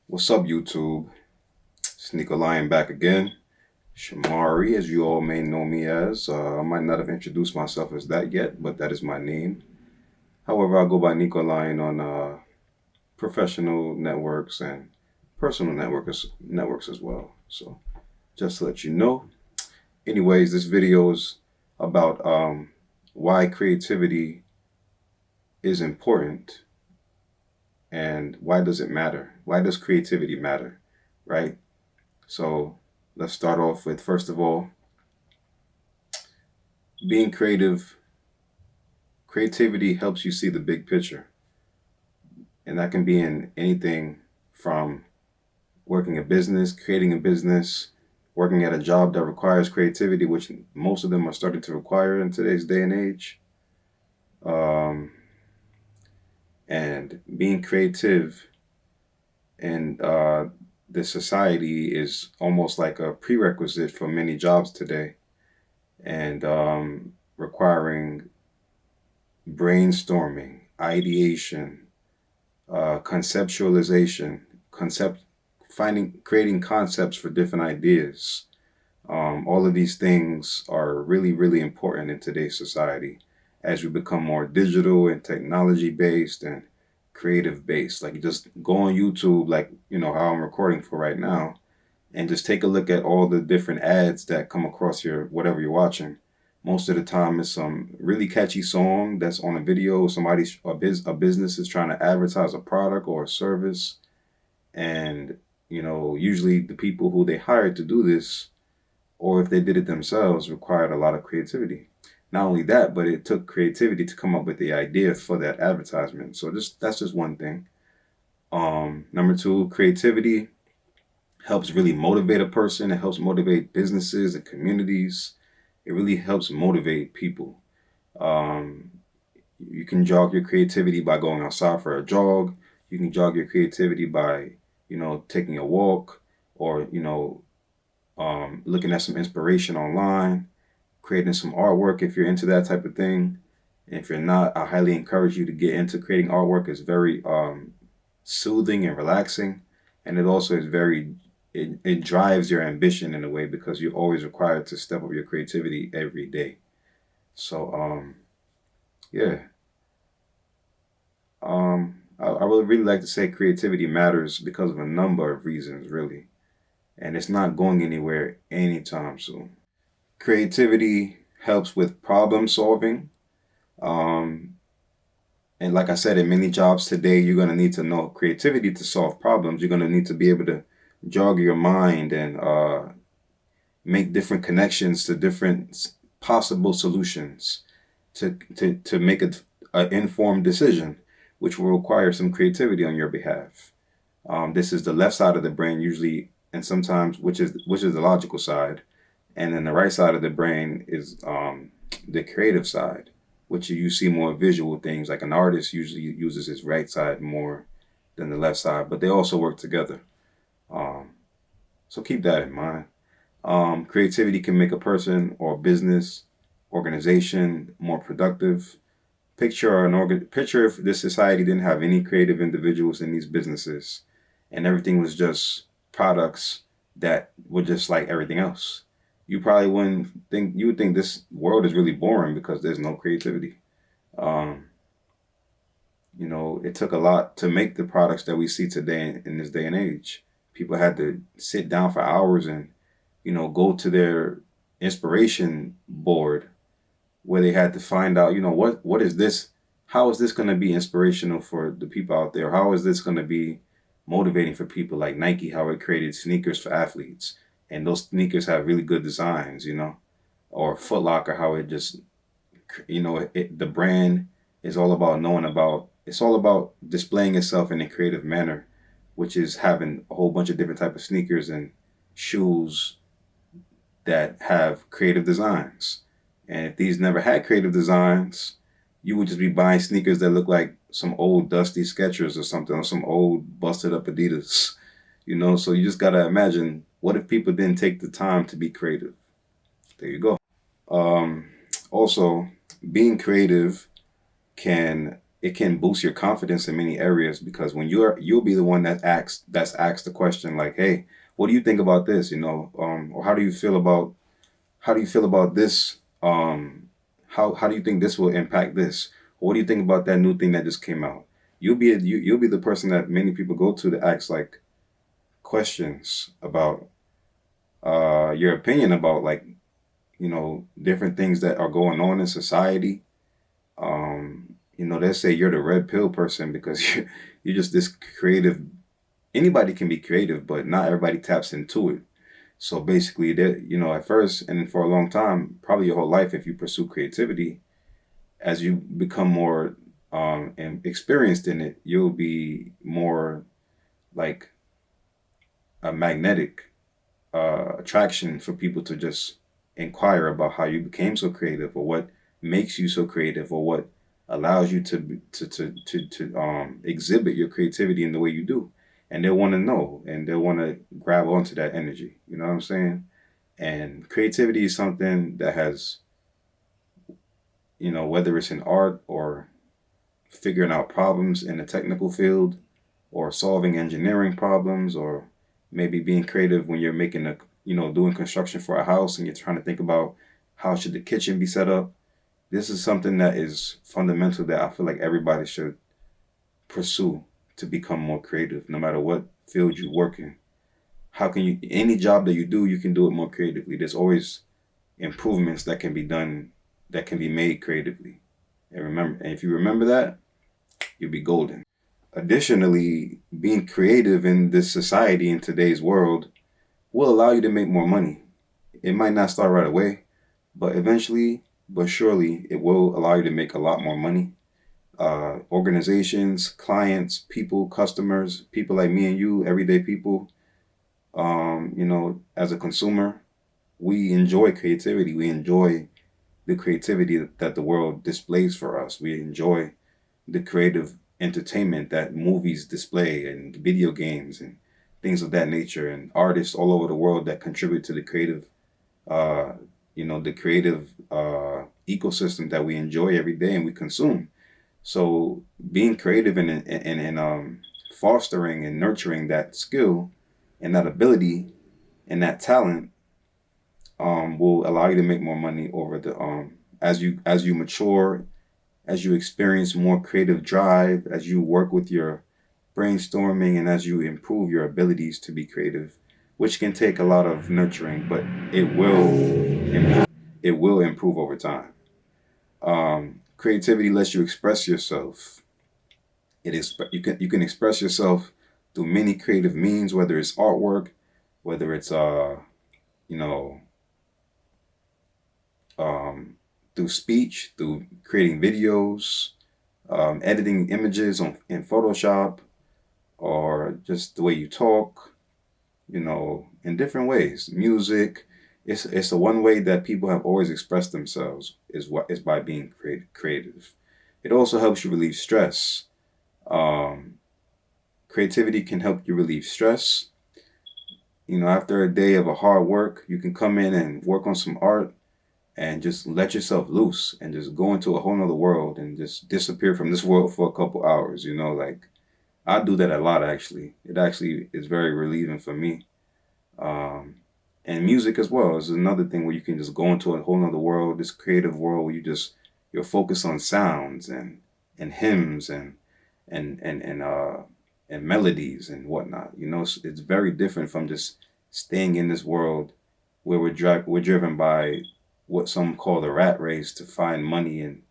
What's up, YouTube? Sneaker Lion back again. Shamari, as you all may know me as. I might not have introduced myself as that yet, but that is my name. However, I go by Nico Lion on professional networks and personal networks as well. So, just to let you know. Anyways, this video is about why creativity is important and why does it matter? Why does creativity matter, right? So let's start off with, first of all, being creative. Creativity helps you see the big picture. And that can be in anything from working a business, creating a business, working at a job that requires creativity, which most of them are starting to require in today's day and age. Um, and being creative in this society is almost like a prerequisite for many jobs today, and requiring brainstorming, ideation, conceptualization, creating concepts for different ideas. All of these things are really, really important in today's society as we become more digital and technology based and creative based. Like, just go on YouTube, like, how I'm recording for right now, and just take a look at all the different ads that come across your whatever you're watching. Most of the time, it's some really catchy song that's on a video. A business is trying to advertise a product or a service, and usually the people who they hired to do this, or if they did it themselves, required a lot of creativity. Not only that, but it took creativity to come up with the idea for that advertisement. So that's just one thing. Number two, creativity helps really motivate a person. It helps motivate businesses and communities. It really helps motivate people. Um, you can jog your creativity by going outside for a jog. You can jog your creativity by, taking a walk, or, looking at some inspiration online, creating some artwork if you're into that type of thing. And if you're not, I highly encourage you to get into creating artwork. It's very soothing and relaxing. And it also is it drives your ambition in a way, because you're always required to step up your creativity every day. So, yeah. I would really like to say creativity matters because of a number of reasons, really. And it's not going anywhere anytime soon. Creativity helps with problem solving. Um, and like I said, in many jobs today, you're going to need to know creativity to solve problems. You're going to need to be able to jog your mind and make different connections to different possible solutions to make an informed decision, which will require some creativity on your behalf. This is the left side of the brain usually, and sometimes which is the logical side, and then the right side of the brain is the creative side, which you see more visual things. Like, an artist usually uses his right side more than the left side, but they also work together. Um, so keep that in mind. Creativity can make a person or a business organization more productive. Picture if this society didn't have any creative individuals in these businesses, and everything was just products that were just like everything else. You would think this world is really boring because there's no creativity. Um, it took a lot to make the products that we see today in this day and age. People had to sit down for hours and, go to their inspiration board, where they had to find out, what is this? How is this going to be inspirational for the people out there? How is this going to be motivating for people, like Nike, how it created sneakers for athletes, and those sneakers have really good designs, or Foot Locker, how it just, the brand is all about it's all about displaying itself in a creative manner, which is having a whole bunch of different type of sneakers and shoes that have creative designs. And if these never had creative designs, you would just be buying sneakers that look like some old dusty Skechers or something, or some old busted up Adidas. So you just gotta imagine, what if people didn't take the time to be creative? There you go. Also, being creative can it can boost your confidence in many areas, because when you'll be the one that's asked the question like, hey, what do you think about this, or how do you feel about this, how do you think this will impact this, or what do you think about that new thing that just came out. You'll be the person that many people go to ask like questions about your opinion about, like, different things that are going on in society. They say you're the red pill person because you're just this creative. Anybody can be creative, but not everybody taps into it. So basically, that, at first and for a long time, probably your whole life, if you pursue creativity, as you become more and experienced in it, you'll be more like a magnetic attraction for people to just inquire about how you became so creative, or what makes you so creative, or what allows you to exhibit your creativity in the way you do. And they'll want to know, and they'll want to grab onto that energy. You know what I'm saying? And creativity is something that has, whether it's in art, or figuring out problems in the technical field, or solving engineering problems, or maybe being creative when you're making doing construction for a house and you're trying to think about how should the kitchen be set up. This is something that is fundamental that I feel like everybody should pursue to become more creative, no matter what field you work in. How can you, any job that you do, you can do it more creatively. There's always improvements that can be done, that can be made creatively. And if you remember that, you'll be golden. Additionally, being creative in this society, in today's world, will allow you to make more money. It might not start right away, but eventually, but surely, it will allow you to make a lot more money. Organizations, clients, people, customers, people like me and you, everyday people, as a consumer, we enjoy creativity. We enjoy the creativity that the world displays for us. We enjoy the creative entertainment that movies display, and video games, and things of that nature, and artists all over the world that contribute to the creative, ecosystem that we enjoy every day and we consume. So being creative and fostering and nurturing that skill and that ability and that talent will allow you to make more money over the as you mature, as you experience more creative drive, as you work with your brainstorming, and as you improve your abilities to be creative, which can take a lot of nurturing, but it will improve over time. Creativity lets you express yourself. You can express yourself through many creative means, whether it's artwork, whether it's you know through speech, through creating videos, editing images in Photoshop, or just the way you talk, in different ways. Music. It's the one way that people have always expressed themselves is by being creative. It also helps you relieve stress. Um, Creativity can help you relieve stress. After a day of a hard work, you can come in and work on some art and just let yourself loose and just go into a whole nother world and just disappear from this world for a couple hours. Like, I do that a lot, actually. It actually is very relieving for me. Um, and music as well is another thing where you can just go into a whole nother world, this creative world where you're focused on sounds and hymns and melodies and whatnot. It's very different from just staying in this world where we're driven by what some call the rat race to find money and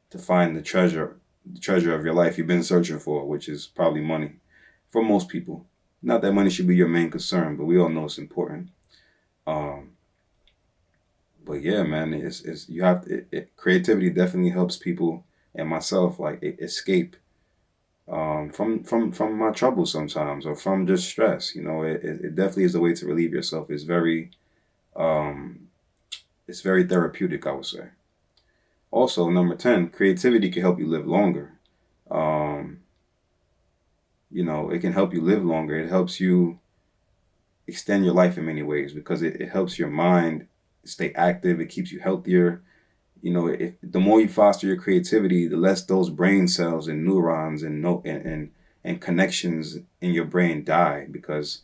to find the treasure of your life you've been searching for, which is probably money for most people. Not that money should be your main concern, but we all know it's important. Um, but yeah, man, it's you have creativity definitely helps people and myself like escape from my troubles sometimes, or from just stress. It definitely is a way to relieve yourself. Um, it's very therapeutic, I would say. Also, number 10, creativity can help you live longer. Um, it can help you live longer. It helps you extend your life in many ways because it helps your mind stay active. It keeps you healthier. if the more you foster your creativity, the less those brain cells and neurons and no and connections in your brain die, because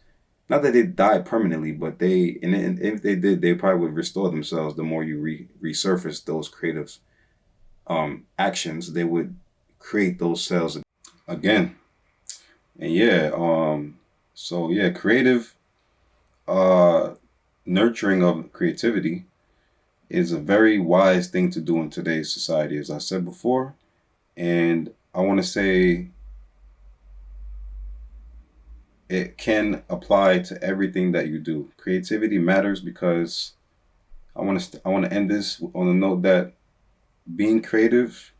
not that they die permanently, but and if they did, they probably would restore themselves. The more you resurface those creative actions, they would create those cells again. And yeah, so yeah, creative uh nurturing of creativity is a very wise thing to do in today's society, as I said before. And I want to say it can apply to everything that you do. Creativity matters because I want to end this on a note that being creative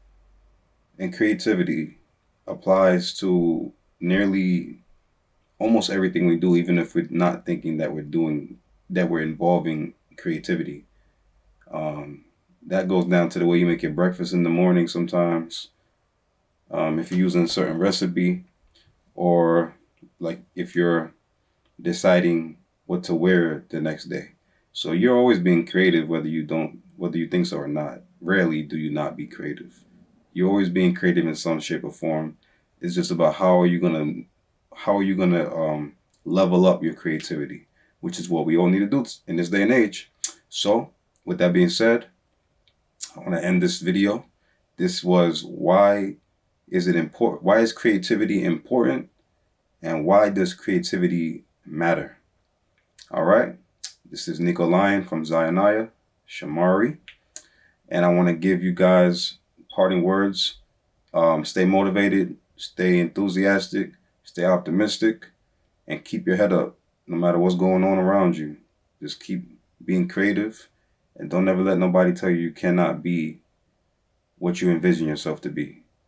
and creativity applies to nearly almost everything we do, even if we're not thinking that we're involving creativity. Um, that goes down to the way you make your breakfast in the morning sometimes. If you're using a certain recipe, or like if you're deciding what to wear the next day. So you're always being creative, whether you think so or not. Rarely do you not be creative. You're always being creative in some shape or form. It's just about how are you gonna level up your creativity, which is what we all need to do in this day and age. So, with that being said, I want to end this video. This was why is it important? Why is creativity important? And why does creativity matter? All right. This is Nico Lyon from Zionaya, Shamari. And I want to give you guys parting words. Stay motivated, stay enthusiastic, stay optimistic, and keep your head up no matter what's going on around you. Just keep being creative, and don't ever let nobody tell you you cannot be what you envision yourself to be.